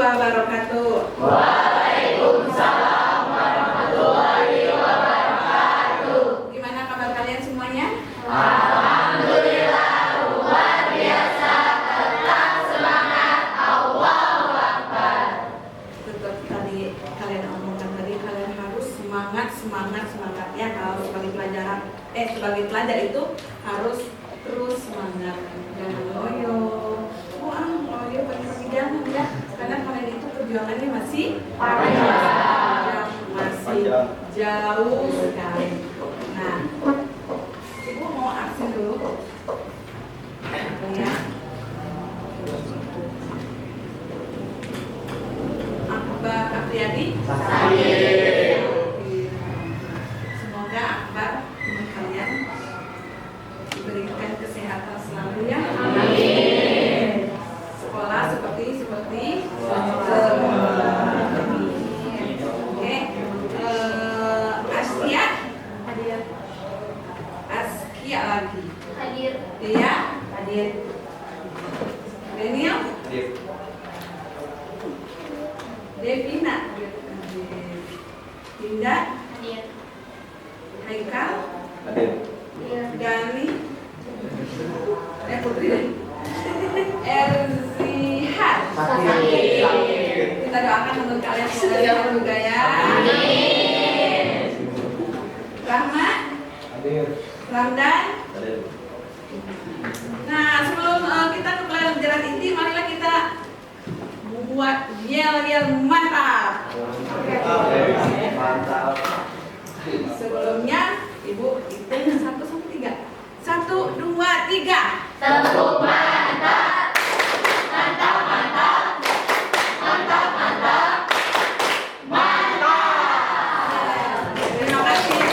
wabarakatuh. Waalaikumsalam warahmatullahi wabarakatuh. Gimana kabar kalian semuanya? Alhamdulillah luar biasa, tetap semangat, Allahu Akbar. Tetap tadi kalian omongkan tadi kalian harus semangat ya kalau sebagai pelajar itu harus terus semangat, jangan loyo. Loyo pagi-pagi jangan ya, karena kalian itu perjuangannya masih panjang, masih jauh sekali. Nah, Ibu mau absen dulu ya. Akbar Apriyadi. Semoga Akbar teman kalian diberikan kesehatan selalu ya. Amin. Sekolah seperti Amin. Oke. Askia Hadir. Askia lagi. Hadir. Dia hadir. Daniel Hadir. Devina hadir. Dinda Hadir. Haikal Hadir. Dani Putri Erzihan. Kita doakan untuk kalian semoga juga ya. Amin. Rahma Hadir. Ramdan. Hadir. Nah, sebelum kita ke pelajaran inti, marilah kita buat yel-yel mantap. Mantap. Sebelumnya, Ibu hitung 1 sampai 3. 1, 2, 3. Tepuk mantap. Mantap, mantap. Mantap, mantap. Mantap. Terima kasih.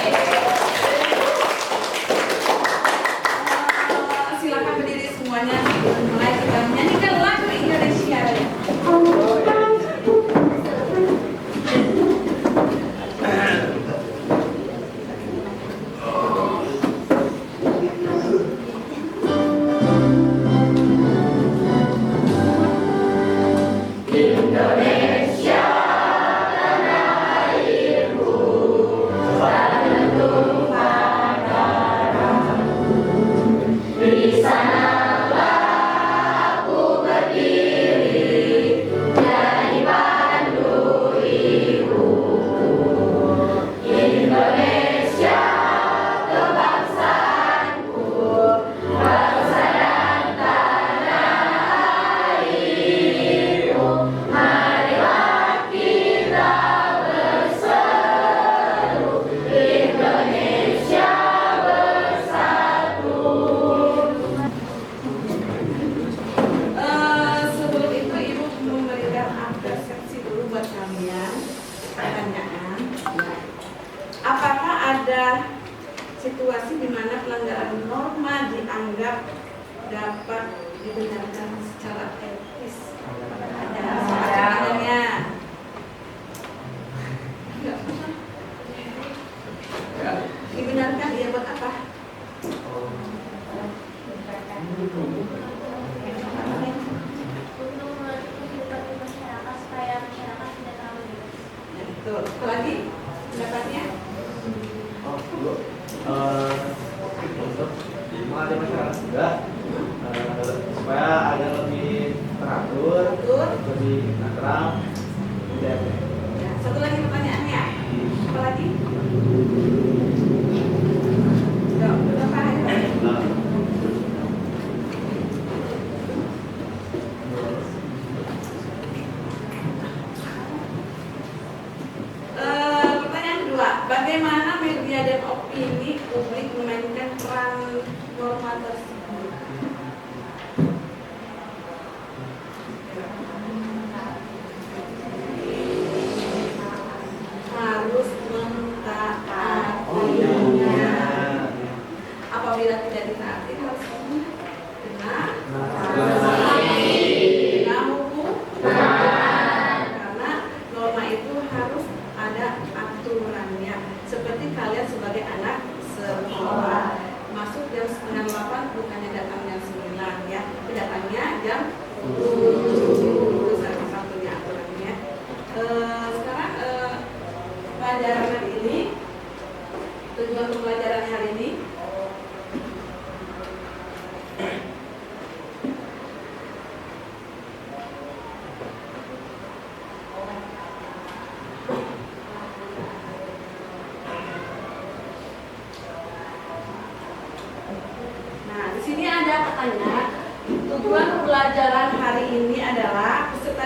Silakan berdiri semuanya. Mulai kita menyanyikan lagu Indonesia. Indonesia, tanah airku, tak bertumpah darah. Di sanalah aku berdiri, jadi pandu ibuku. Indonesia, kebangsaanku, bangsa dan tanah airku. Marilah kita berseru, Indonesia bersatu. Sebelum itu Ibu memberikan apresiasi dulu buat kalian. Pertanyaan, apakah ada situasi di mana pelanggaran norma dianggap dapat dibenarkan secara etis? Ada pertanyaannya. Dibenarkan dia buat apa? Untuk mengatur kehidupan masyarakat supaya masyarakat tidak terlalu bebas. Nah, itu. Apa lagi pendapatnya? Untuk ada masyarakat juga supaya ada lebih teratur, lebih netral. Dan Ya, satu lagi pertanyaannya. Apa lagi? Ya, berapa hari? Pertanyaan kedua, bagaimana media dan opini publik memainkan peran norma tersebut? Harus mentaati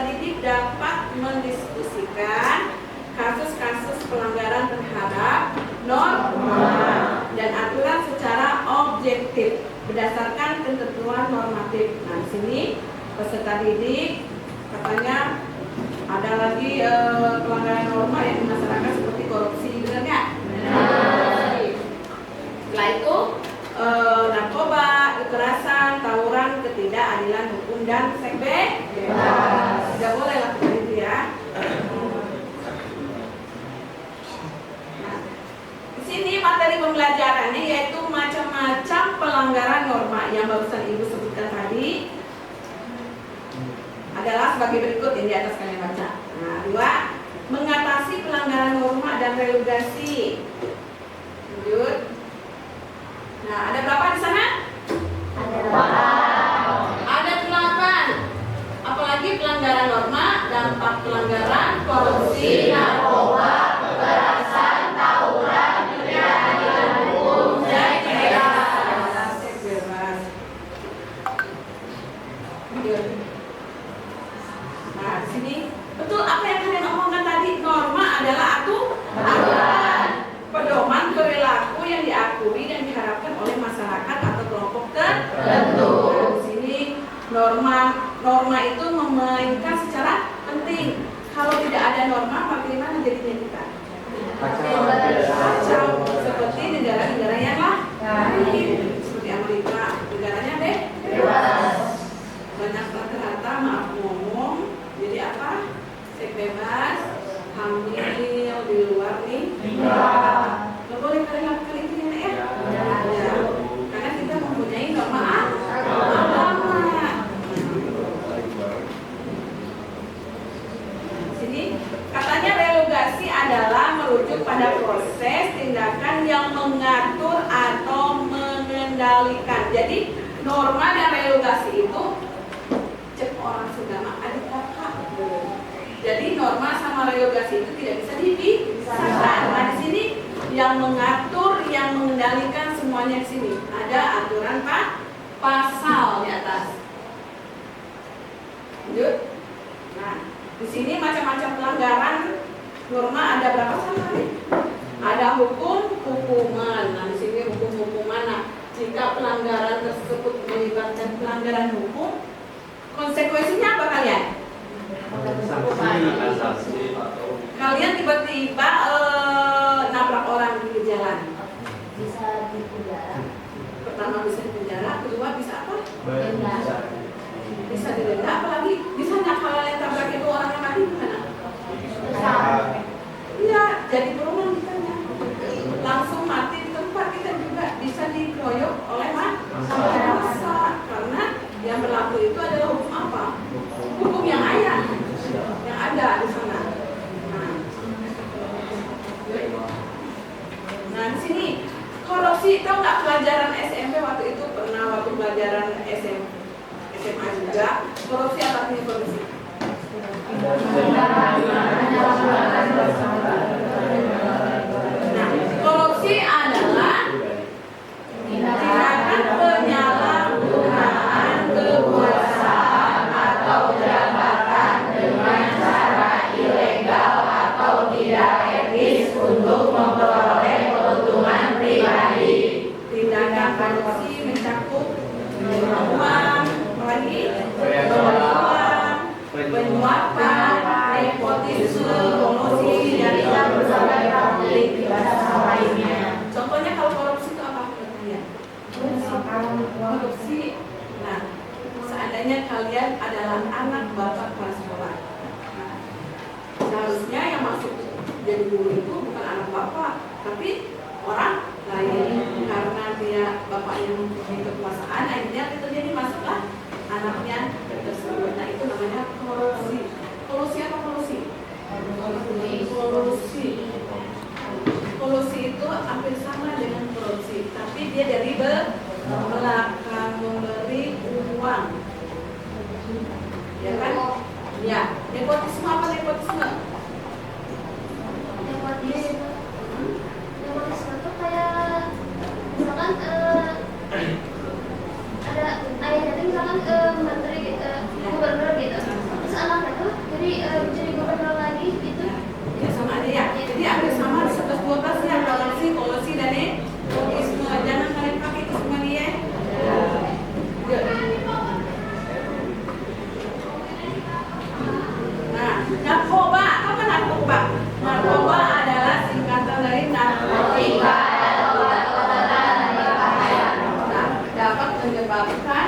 didik dapat mendiskusikan kasus-kasus pelanggaran terhadap norma dan aturan secara objektif berdasarkan ketentuan normatif. Nah, di sini peserta didik katanya ada lagi pelanggaran norma yang di masyarakat seperti korupsi, benar nggak? Setelah itu narkoba, kekerasan, tawuran, ketidakadilan hukum dan seks bebas. Tidak boleh lakukan itu ya. Nah, di sini materi pembelajarannya yaitu macam-macam pelanggaran norma yang barusan Ibu sebutkan tadi adalah sebagai berikut yang di atas kalian baca. Nah, 2, mengatasi pelanggaran norma dan relugasi. Lanjut. Nah, ada berapa di sana? Ada 8. Apalagi pelanggaran norma, dampak pelanggaran, korupsi, narkoba, kekerasan, tawuran, ketidakadilan hukum, dan seks bebas. Lanjut. Nah, di sini betul apa yang kalian omongkan tadi. Norma adalah aturan, pedoman perilaku yang diakui dan diharapkan oleh masyarakat atau kelompok tertentu. Nah, di sini norma itu memainkan secara penting. Kalau tidak ada norma, bagaimana jadinya kita? Kacau. Seperti negara-negara yang lain, seperti Amerika, negaranya bebas. Banyak rata-rata maaf ngomong. Jadi apa? Seks bebas, hamil di luar nih. Nggak boleh kalian lakukan itu ya, ya. Karena kita mempunyai norma agama. Sini katanya relugasi adalah merujuk pada proses tindakan yang mengatur atau mengendalikan. Jadi norma dan relugasi itu cek orang segala adik kakak. Jadi norma sama relugasi itu tidak bisa dipisahkan. Nah, di sini yang mengatur, yang mengendalikan semuanya di sini. Ada aturan pasal di atas. Lanjut. Nah, di sini macam-macam pelanggaran norma ada berapa tadi? Ada hukuman. Nah, di sini hukuman. Nah, jika pelanggaran tersebut melibatkan pelanggaran hukum, konsekuensinya apa kalian? Kalian tiba-tiba nabrak orang di jalan. Bisa dipenjara. Pertama bisa dipenjara, kedua bisa apa? Denda. Bisa didenda, apalagi bisa nggak kalau yang tabrak itu orangnya mati gimana? Iya, jadi buronan kita langsung mati di tempat. Kita juga bisa dikeroyok oleh massa karena yang berlaku itu adalah hukum apa? Hukum yang ada di sana. Nah, di sini korupsi, tahu nggak pelajaran SMP waktu itu pernah waktu pelajaran SMA juga korupsi apa artinya korupsi? Nah, korupsi adalah tindakan penyalahgunaan kekuasaan atau jabatan dengan cara ilegal atau tidak etis untuk memperoleh keuntungan pribadi. Tindakan korupsi mencakup uang, penyuapan, nepotisme, promosi, dan berbagai praktik lainnya. Contohnya kalau korupsi itu apa kalian? Korupsi. Nah, seandainya kalian adalah anak bapak kelas sekolah, nah, seharusnya yang masuk jadi guru itu bukan anak bapak, tapi orang lain. Karena dia bapaknya mempunyai kekuasaan, akhirnya itu jadi masuklah anaknya tersebut. Nah, itu namanya korupsi. Kolusi apa kolusi? Kolusi itu hampir sama dengan korupsi, tapi dia dari belakang memberi uang, ya kan? Ya, nepotisme apa nepotisme? Nepotisme itu kayak misalkan ada ayahnya itu misalkan menteri gubernur gitu, terus anaknya tuh Narkoba, apa narkoba? Narkoba adalah singkatan dari narkotika. Nah, dapat menyebabkan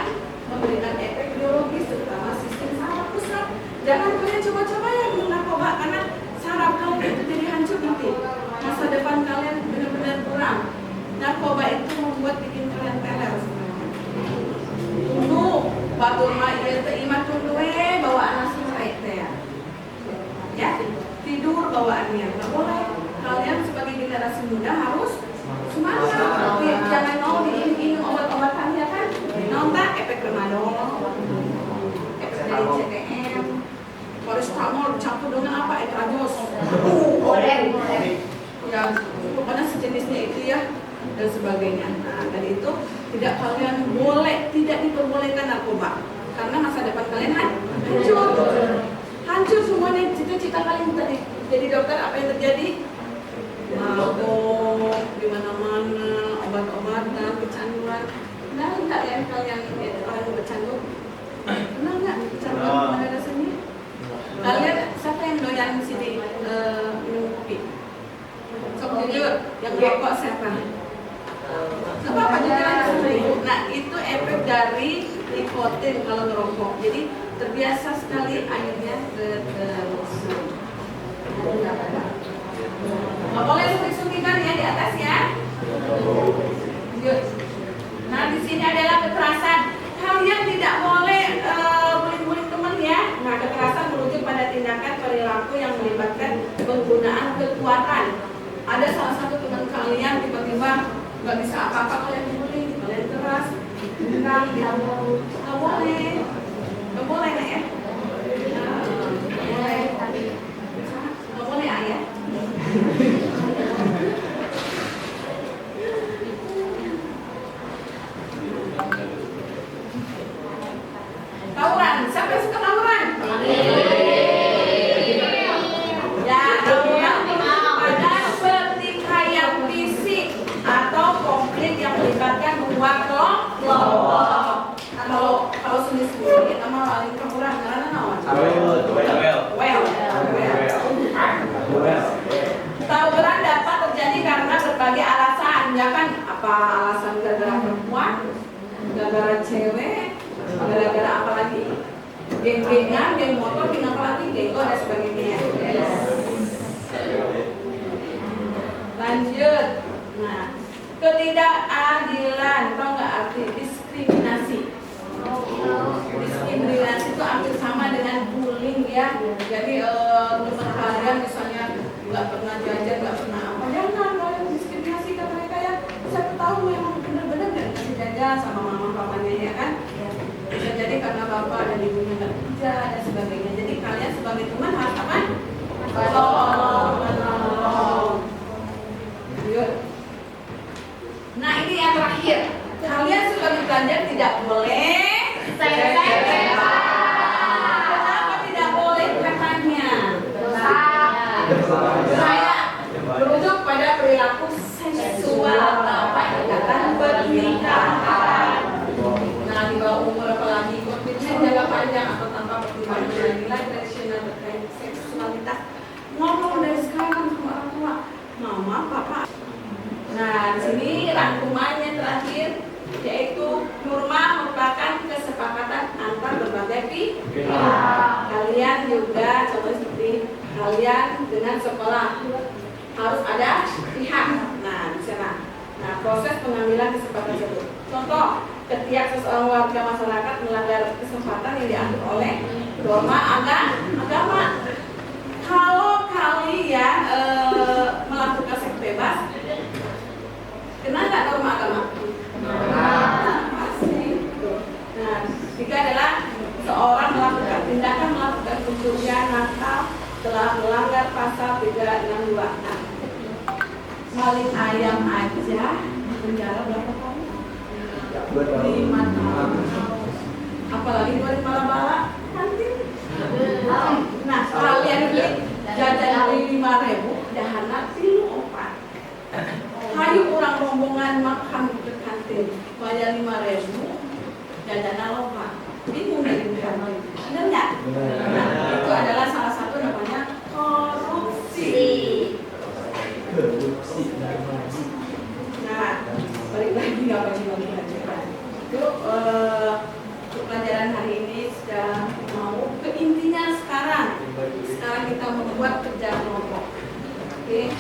memberikan efek biologis terutama sistem saraf pusat. Jangan kalian coba-coba ya minum narkoba karena saraf kalian itu jadi hancur nanti. Masa depan kalian benar-benar kurang. Narkoba itu membuat bikin kalian teler sebenarnya. Batur mah ieu teh imah tunduwe bawaan nasi teh ya. Tidur bawaannya nggak boleh. Kalian sebagai generasi muda harus semangat. Jangan mau diinum obat-obatan ya kan. Nonton efek remadol, efek dari CTM, paracetamol campur dengan apa? Etragos. Goreng. Ya, pokoknya sejenisnya itu ya dan sebagainya. Nah, tadi itu tidak kalian boleh, tidak diperbolehkan narkoba karena masa depan kalian hancur semuanya. Cita-cita kalian tadi jadi dokter, apa yang terjadi? Mabok di mana-mana, obat-obatan, kecanduan. Nah, kalian orang yang bercandu, kenal nggak kecanduan pada rasanya? Kalian siapa yang doyan di sini minum kopi? Sok jujur, yang rokok siapa? Apa jujur. Nah, itu efek dari nikotin kalau ngerokok. Jadi terbiasa sekali akhirnya keterusan. Nggak boleh suntik-suntikan ya di atas ya. Nah, di sini adalah kekerasan. Kalian tidak boleh bullying-bullying teman ya. Nah, kekerasan merujuk pada tindakan perilaku yang melibatkan penggunaan kekuatan. Ada salah satu teman kalian tiba-tiba nggak bisa apa-apa, kalian dibully, kalian keras, bilang nggak boleh nak ya, nggak boleh ayah. Tawuran, siapa yang suka tawuran? Ya, tawuran pada pertikaian fisik atau konflik yang melibatkan dua kelompok. Kalau sendiri sama lain tawuran karena naon? Tawuran dapat terjadi karena berbagai alasan, ya kan? Apa alasan gara-gara perempuan, gara-gara cewek, gara-gara apa lagi? Geng-gengan, geng motor, geng apa lagi? Geng dan sebagainya. Lanjut. Nah, ketidakadilan, tau nggak arti diskriminasi? Diskriminasi itu hampir sama dengan bullying ya. Jadi teman kalian misalnya nggak pernah jajan, nggak pernah apa, jangan kalian diskriminasi ke mereka ya. Saya tahu memang benar-benar nggak dikasih jajan sama mama papanya ya kan. Bisa jadi karena bapak dan ibunya nggak kerja dan sebagainya. Jadi kalian sebagai teman harus apa? Menolong. Nah, ini yang terakhir. Kalian sebagai pelajar tidak boleh Kenapa tidak boleh katanya? Saya merujuk pada perilaku seksual atau ikatan pernikahan. Nah, di bawah umur apalagi konfliknya jangka panjang atau tanpa pertimbangan nilai tradisional terkait seksualitas. Ngomong dari sekarang sama orang tua, mama, papa. Nah, di sini rangkumannya terakhir, yaitu norma merupakan kesepakatan antar berbagai pihak. Kalian juga contoh seperti kalian dengan sekolah harus ada pihak. Nah, di sana. Nah, proses pengambilan kesempatan tersebut. Contoh, ketika seseorang warga masyarakat melanggar kesempatan yang diatur oleh norma agama. Kalau kalian melakukan seks bebas, kenal nggak norma agama? Pasti. Nah, tiga adalah seorang melakukan pencurian nakal telah melanggar pasal 362. Nah, maling ayam aja penjara berapa tahun? 5 tahun. Apalagi maling bala-bala kantin. Nah, kalian beli jajan beli 5.000, dahana 4. Hayu orang rombongan makan ke kantin, bayar 5.000, jajan loba. Bingung dari kantin. Benar nggak? Nah, itu adalah salah satu buat kerja kelompok. Oke.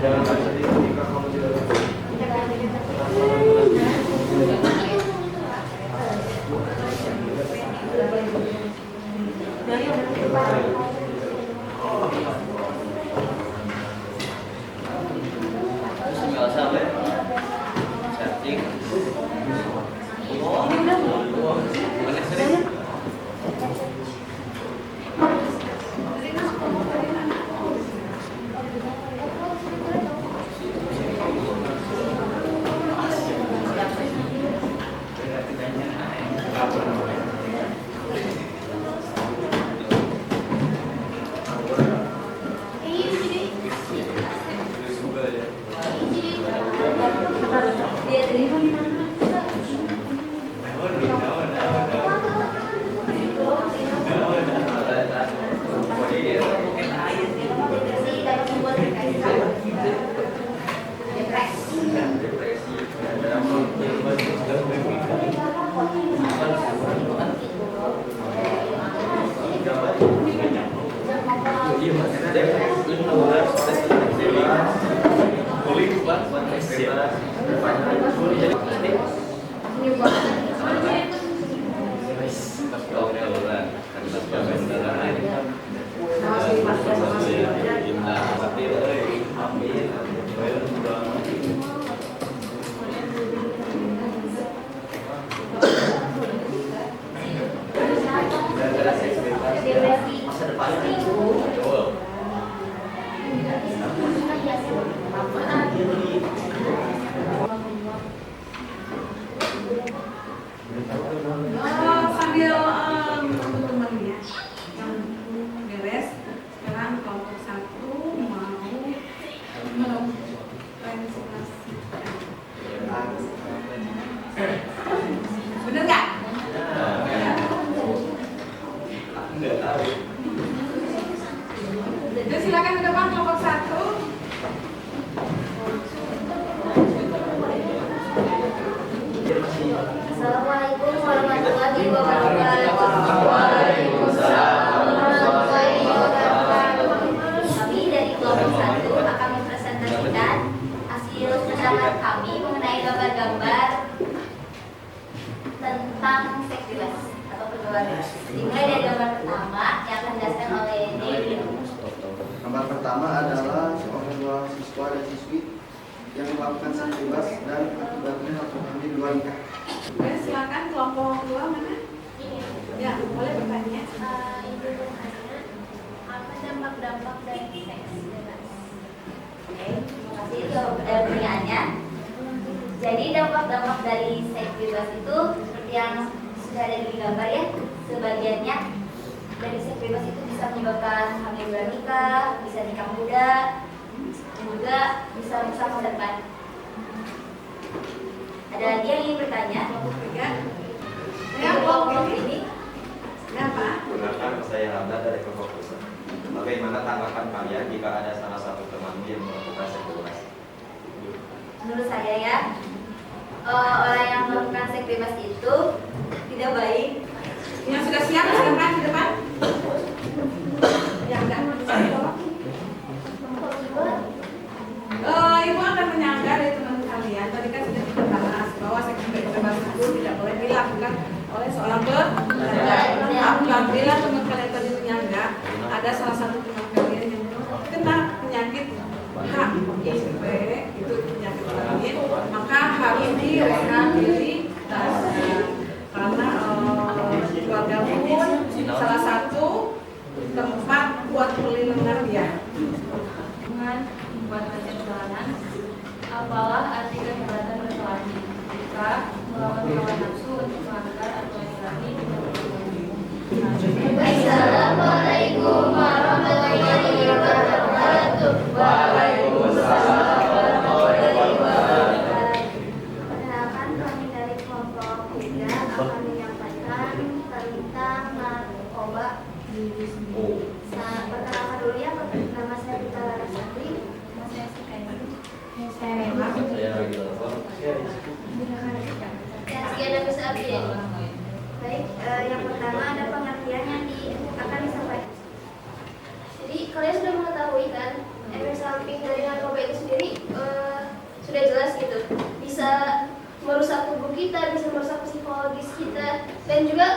Jangan sedih ketika kamu tidak Nggak sampai setting. Mana sering? Sambil teman-teman ya yang beres, sekarang kelompok 1 mau presentasikan. Bener nggak? Nggak tahu. Jadi silakan ke depan kelompok 1. Assalamualaikum warahmatullahi wabarakatuh. Waalaikumsalam warahmatullahi wabarakatuh. Kami dari kelompok 1 akan mempresentasikan hasil pendapat kami mengenai gambar-gambar tentang seks bebas atau pergaulan bebas. Dimulai dari gambar pertama yang akan dijelaskan oleh Dewi. Gambar pertama adalah seorang dua siswa dan siswi yang melakukan seks bebas dan akibatnya lakukan hamil di luar nikah. Oke, silakan kelompok 2 mana? Ya, boleh bertanya. Ibu bertanya, apa dampak-dampak dari seks bebas? Oke, terima kasih untuk pertanyaannya. Jadi dampak-dampak dari seks bebas itu seperti yang sudah ada di gambar ya. Sebagiannya dari seks bebas itu bisa menyebabkan hamil luar nikah, bisa nikah muda, dan juga bisa rusak masa depan. Ada lagi yang ingin bertanya? Kelompok 3. Ya, Untuk kelompok kelompok ini. ini Kenapa? Gunakan saya Hamdan dari kelompok pusat. Bagaimana tanggapan kalian jika ada salah satu temanmu yang melakukan seks bebas? menurut saya ya, orang yang melakukan seks bebas itu tidak baik. Yang sudah siap silakan di depan. Yang enggak bisa tolong. Ibu akan menyangka dari teman kalian. Tadi kan sudah kita bahas bahwa seks bebas itu tidak boleh dilakukan oleh seorang pekerja. Apabila teman kalian tadi menyangka ada salah satu teman kalian yang kena penyakit HIV, itu penyakit lain, maka harus direhabilitasi karena keluarga pun salah satu tempat buat perlindungan dia. Dengan membuat perjalanan, apalah arti kehebatan berkelahi jika melawan hawa nafsu untuk melanggar atau mengurangi Assalamualaikum warahmatullahi wabarakatuh. Waalaikumsalam. yang pertama ada pengertian yang akan disampaikan. Jadi kalian sudah mengetahui kan, efek samping dari narkoba itu sendiri sudah jelas gitu. Bisa merusak tubuh kita, bisa merusak psikologis kita, dan juga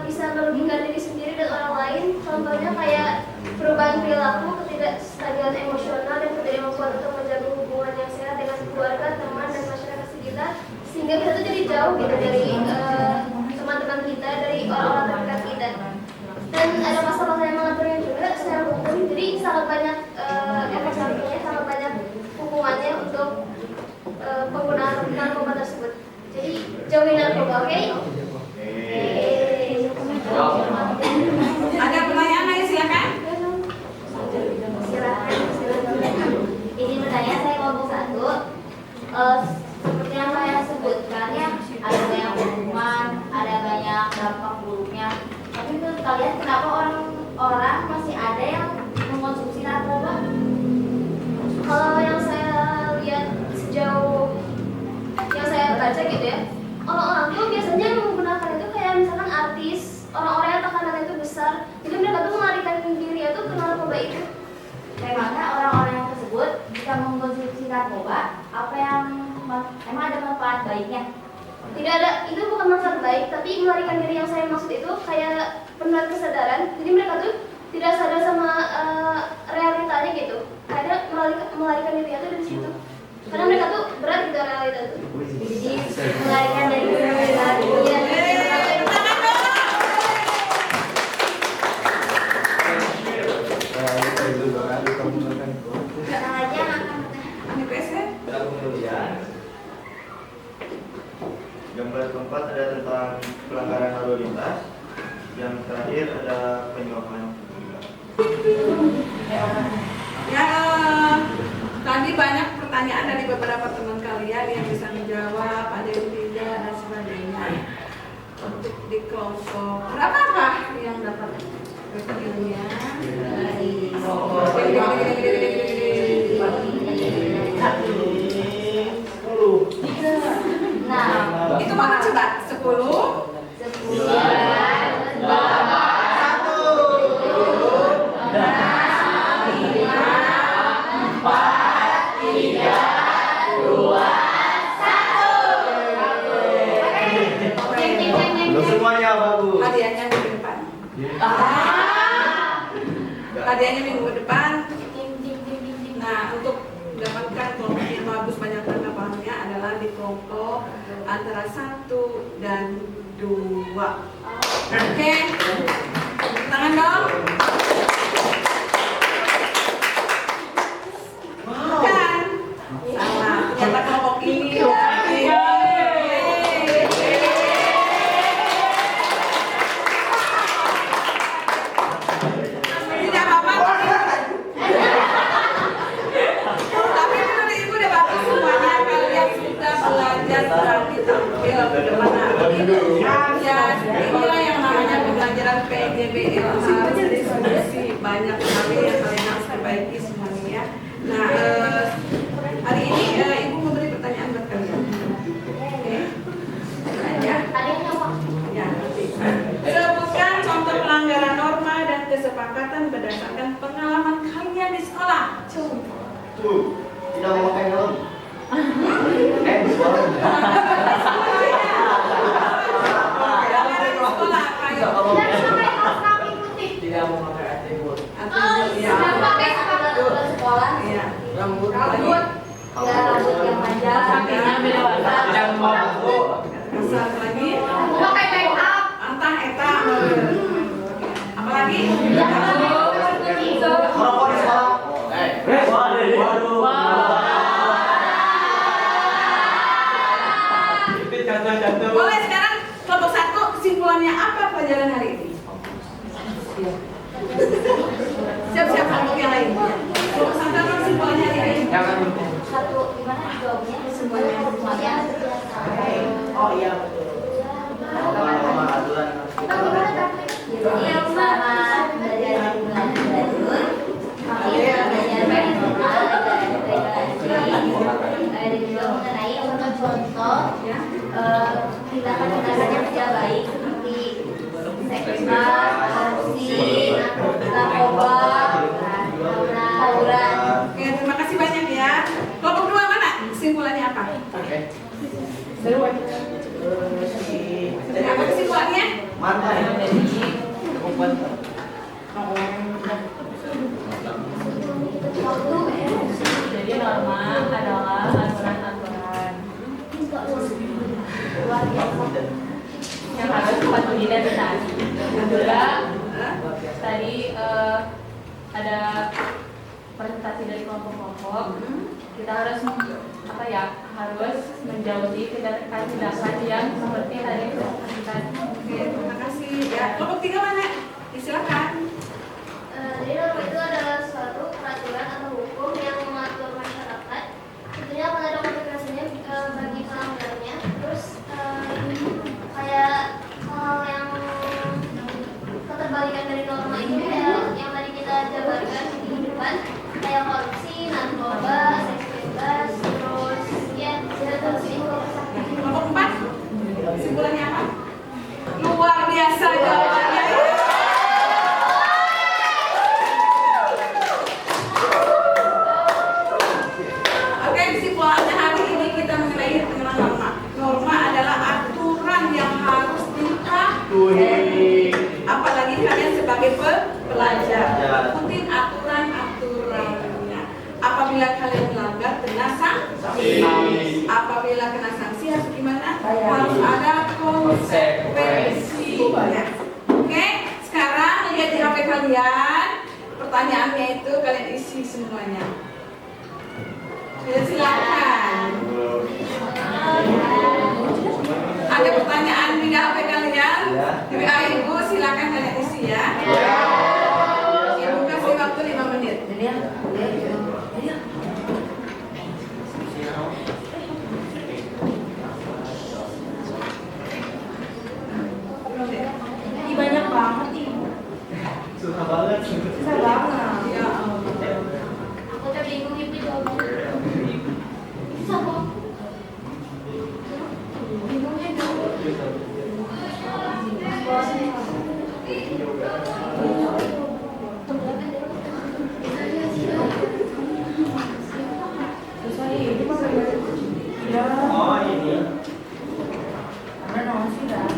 bisa merugikan diri sendiri dan orang lain. Contohnya kayak perubahan perilaku, ketidakstabilan emosional, dan ketidakmampuan untuk menjaga hubungan yang sehat dengan keluarga, teman, dan masyarakat sekitar, sehingga kita tuh jadi jauh gitu dari teman-teman kita, dari orang-orang terdekat kita. Dan ada masalah yang mengaturnya juga secara hukum, jadi sangat banyak efek sampingnya, sangat banyak hukumannya untuk penggunaan narkoba tersebut. Jadi jauhi narkoba, oke? Ada pertanyaan lain, silakan. Silakan. Ini bertanya, saya ngomong satu. Seperti yang saya sebutkan ya, ada banyak hukuman, ada banyak dampak buruknya. Tapi menurut kalian kenapa orang-orang masih ada yang mengkonsumsi narkoba? Kalau yang saya lihat sejauh yang saya baca gitu ya, orang-orang tuh biasanya yang menggunakan itu kayak misalkan artis, orang-orang yang tekanannya itu besar, jadi mereka tuh melarikan diri itu ke narkoba itu. Memangnya orang-orang yang tersebut bisa mengkonsumsi narkoba, apa yang emang ada manfaat baiknya? Tidak ada, itu bukan manfaat baik, tapi melarikan diri yang saya maksud itu kayak penuh kesadaran. Jadi mereka tuh tidak sadar sama realitanya gitu. Akhirnya melarikan diri itu dari situ. Karena mereka tuh berat gitu realita itu. Jadi melarikan dari realitanya. Kemudian gambar keempat ada tentang pelanggaran lalu lintas. Yang terakhir ada penyuapan. Ya, tadi banyak pertanyaan dari beberapa teman kalian yang bisa menjawab, ada yang tidak dan sebagainya. Untuk di kelompok berapakah yang dapat reviewnya? Nah, Itu mana coba? 10. 10. Belum semuanya bagus. Hadiahnya minggu depan. Hadiahnya minggu depan. Nah, untuk mendapatkan kelompok yang bagus banyak tanggapannya adalah di kelompok antara 1 dan 2. Oke, tangan dong. Bukan. Salah. Ternyata kelompok ini. Tidak apa-apa. Tapi menurut ibu udah bagus semuanya. Kalian sudah belajar berarti tampil ke depan hari. Ya, inilah yang namanya pembelajaran PJB itu harus diskusi banyak sekali yang kalian harus perbaiki semuanya ya. Nah, hari ini ibu memberi pertanyaan buat kalian. Oke, ya. Ya, nanti. Sebutkan contoh pelanggaran norma dan kesepakatan berdasarkan pengalaman kalian di sekolah. Tuh, tidak memakai helm. Suara. Tidak mau pakai atribut. Sekolah. Iya. Rambut. Ya, rambut yang panjang, sampingnya Tidak mau. Asal lagi. Pakai make up. Antah eta. Apalagi? Merokok di sekolah. Waduh. Contoh. Boleh sekarang kelompok 1 kesimpulannya apa pelajaran hari ini? Siap-siap kelompok yang lain. Kelompok 1 apa kesimpulannya hari ini? satu gimana jawabnya? Semuanya. Oh iya betul. Lama aturan. Jadi sama belajar belajar dan juga mengenai contoh tindakan-tindakan yang tidak baik seperti apa? Oke. Seru. Apa kesimpulannya? Mana yang jadi cukup Jadi norma adalah aturan-aturan yang harus dipatuhi dan ditaati. Juga tadi ada presentasi dari kelompok-kelompok. Kita harus harus menjauhi tindakan-tindakan yang seperti tadi disebutkan. Oke, terima kasih. Ya, kelompok 3 mana? Silakan. Jadi norma itu adalah suatu peraturan atau hukum yang mengatur masyarakat. Tentunya akan ada konsekuensinya bagi pelanggarnya. Terus kayak hal yang keterbalikan dari norma itu kayak yang tadi kita jabarkan di depan, kayak korupsi, narkoba, seks bebas, terus ya terus itu. Kelompok 4. Kesimpulannya apa? Luar biasa jawabannya. Oke, kesimpulannya hari ini kita mengenai norma. Norma adalah aturan yang harus dipatuhi. Apalagi kalian sebagai pelajar, ikutin aturan-aturannya. Apabila kalian melanggar, kena sanksi. Apabila kena sanksi harus gimana? Harus ada konsekuensinya. Oke, sekarang lihat di HP kalian. Pertanyaannya itu kalian isi semuanya. Silakan. Ada pertanyaan di HP kalian? WA Ibu silakan kalian isi ya. Ibu kasih waktu 5 menit. Banyak banget Ibu. susah banget. Susah banget. Ya Allah. Aku tuh bingung Ibu jawabannya. Sama. Bingungnya dulu. Susah ini mah ya. Oh ini. Karena nasi dah.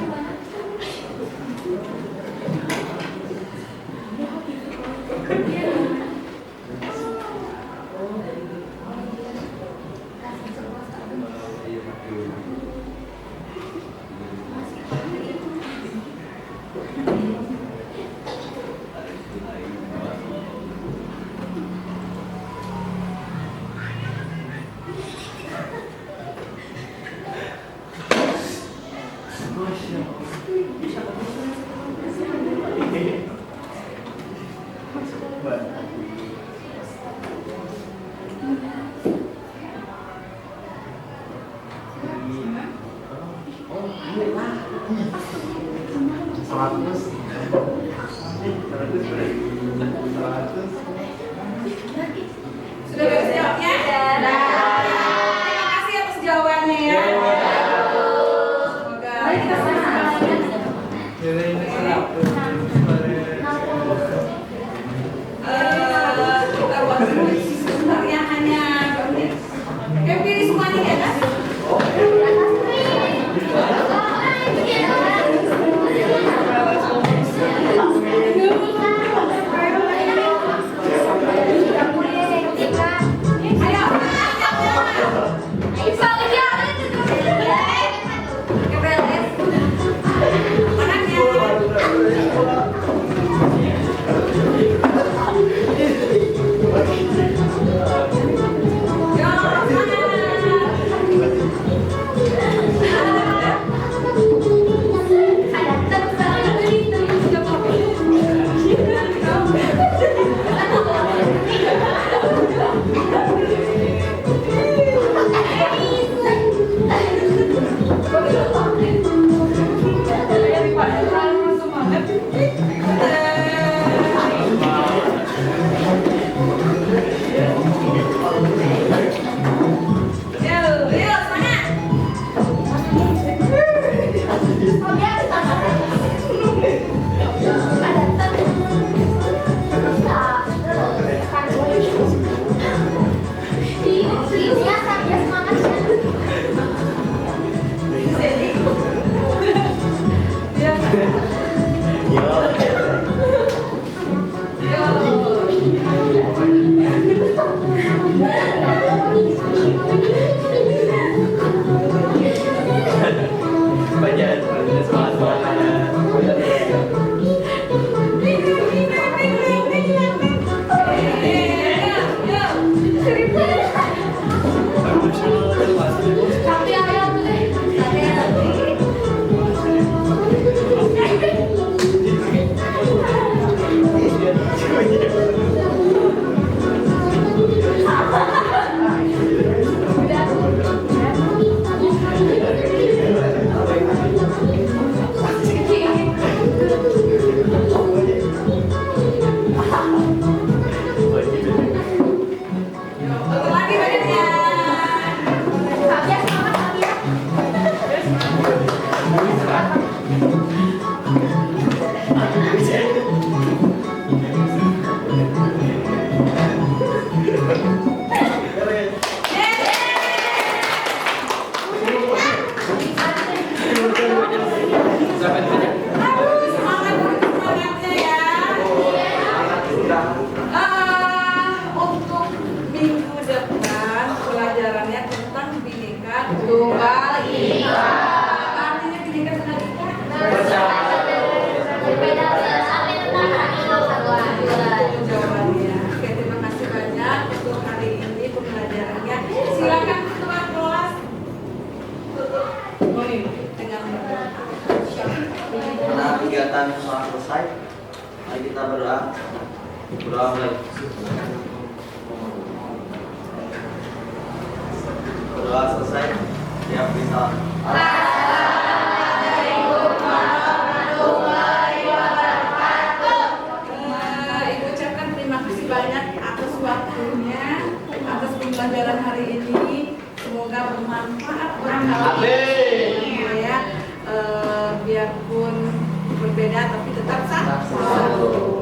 Sudah beres jawabnya? Terima kasih atas jawabannya ya. Semoga kita kita buat sebentar ya, hanya bermenit. Oke, pilih semuanya ya kan? Iya. Tunggal Ika. Artinya Bineka Tunggal Ika. Berbeda sampai tentang Jawabannya. Oke, terima kasih banyak untuk hari ini pembelajarannya. Silakan ketua kelas tutup dengan berdoa. Karena kegiatan telah selesai, mari kita berdoa. Berdoa mulai. Berdoa selesai. Siap bisa. Ibu ucapkan terima kasih banyak atas waktunya, atas pembelajaran hari ini. Semoga bermanfaat buat kalian ya. Biarpun berbeda tapi tetap satu.